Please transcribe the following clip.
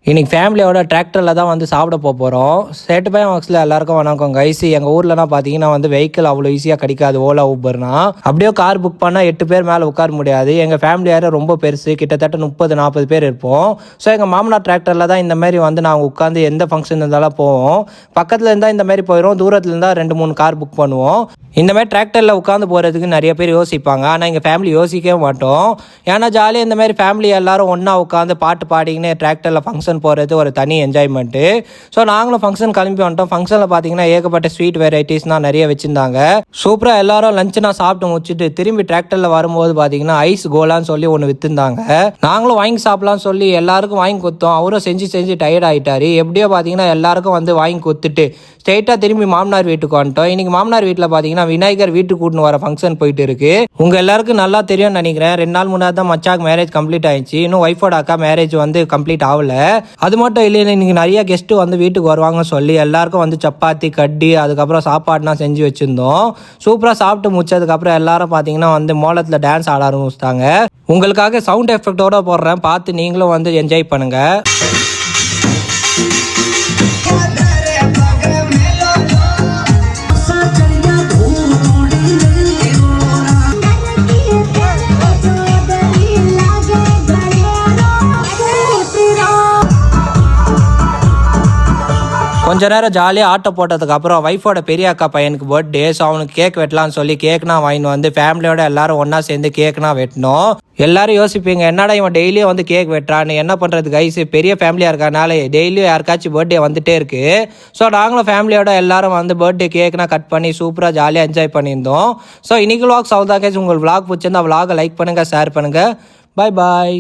இன்னைக்கு ஃபேமிலியோட டிராக்டரில் தான் வந்து சாப்பிட போகிறோம். சேட்டுப்பாயம் ஒர்க்ஸில் எல்லாருக்கும் வணக்கம் கைஸ். எங்கள் ஊர்லலாம் பார்த்தீங்கன்னா வந்து வெஹிக்கிள் அவ்வளோ ஈஸியாக கிடைக்காது. ஓலா ஊபர்னா அப்படியே கார் புக் பண்ணால் 8 பேர் மேலே உட்கார முடியாது. எங்கள் ஃபேமிலி யாரும் ரொம்ப பெருசு, கிட்டத்தட்ட 30-40 பேர் இருப்போம். ஸோ எங்கள் மாமனார் டிராக்டரில் தான் இந்த மாதிரி வந்து நாங்கள் உட்காந்து எந்த ஃபங்க்ஷன் இருந்தாலும் போவோம். பக்கத்தில் இருந்தால் இந்த மாதிரி போயிடும், தூரத்தில் இருந்தால் 2-3 கார் புக் பண்ணுவோம். இந்த மாதிரி டிராக்டரில் உட்காந்து போகிறதுக்கு நிறைய பேர் யோசிப்பாங்க. ஆனால் எங்கள் ஃபேமிலி யோசிக்கவே மாட்டோம். ஏன்னா ஜாலியாக இந்த மாதிரி ஃபேமிலி எல்லாரும் ஒன்றா உட்காந்து பாட்டு பாடிக்கின்னு டிராக்டரில் ஃபங்க்ஷன் போகிறது ஒரு தனி என்ஜாய்மெண்ட்டு. ஸோ நாங்களும் ஃபங்க்ஷன் கிளம்பி வந்துட்டோம். ஃபங்க்ஷனில் பார்த்தீங்கன்னா ஏகப்பட்ட ஸ்வீட் வெரைட்டிஸ்னால் நிறைய வச்சுருந்தாங்க. சூப்பராக எல்லாரும் லஞ்சுனா சாப்பிட்டு முடிச்சுட்டு திரும்பி டிராக்டரில் வரும்போது பார்த்தீங்கன்னா ஐஸ் கோலான்னு சொல்லி ஒன்று விற்றுந்தாங்க. நாங்களும் வாங்கி சாப்பிட்லான்னு சொல்லி எல்லாருக்கும் வாங்கி கொடுத்தோம். அவரும் செஞ்சு டயர்ட் ஆகிட்டாரு. எப்படியோ பார்த்தீங்கன்னா எல்லாருக்கும் வந்து வாங்கி கொடுத்துட்டு ஸ்ட்ரெயிட்டாக திரும்பி மாமனார் வீட்டுக்கு வந்துட்டோம். இன்றைக்கி மாமனார் வீட்டில் பார்த்தீங்கன்னா விநாயகர் வீட்டுக்கு கூட்டின்னு வர ஃபங்க்ஷன் போயிட்டு இருக்கு. உங்கள் எல்லாருக்கும் நல்லா தெரியும்னு நினைக்கிறேன். 2 நாள் முன்னாடி தான் மச்சாக்கு மேரேஜ் கம்ப்ளீட் ஆயிடுச்சு. இன்னும் ஒய்ஃபோட அக்கா மேரேஜ் வந்து கம்ப்ளீட் ஆகல. அது மட்டும் இல்லை, இன்னைக்கு நிறைய கெஸ்ட்டு வந்து வீட்டுக்கு வருவாங்கன்னு சொல்லி எல்லாருக்கும் வந்து சப்பாத்தி கட்டி அதுக்கப்புறம் சாப்பாடுலாம் செஞ்சு வச்சுருந்தோம். சூப்பராக சாப்பிட்டு முடிச்சதுக்கப்புறம் எல்லாரும் பார்த்தீங்கன்னா வந்து மோளத்தில் டான்ஸ் ஆட ஆரம்பிச்சிட்டாங்க. உங்களுக்காக சவுண்ட் எஃபெக்டோட போடுறேன், பார்த்து நீங்களும் வந்து என்ஜாய் பண்ணுங்கள். கொஞ்ச நேரம் ஜாலியாக ஆட்டோ போட்டதுக்கப்புறம் ஒய்ஃபோட பெரிய அக்கா பையனுக்கு பர்த்டே. ஸோ அவனுக்கு கேக் வெட்டலான்னு சொல்லி கேக்னா வாங்கிட்டு வந்து ஃபேமிலியோட எல்லாரும் ஒன்றா சேர்ந்து கேக்னா வெட்டினோம். எல்லாரும் யோசிப்பீங்க என்னடா இவன் டெய்லியும் வந்து கேக் வெட்டுறான்னு. என்ன பண்ணுறது கைஸ், பெரிய ஃபேமிலியாக இருக்கனால டெய்லியும் யாருக்காச்சும் பர்த்டே வந்துட்டே இருக்கு. ஸோ நாங்களும் ஃபேமிலியோட எல்லாரும் வந்து பர்த்டே கேக்னா கட் பண்ணி சூப்பராக ஜாலியாக என்ஜாய் பண்ணியிருந்தோம். ஸோ இன்னைக்கு விளாக் சவுதா கேஸ். உங்களுக்கு விளாக் பிடிச்சிருந்தா விளாகை லைக் பண்ணுங்கள், ஷேர் பண்ணுங்கள். பாய்.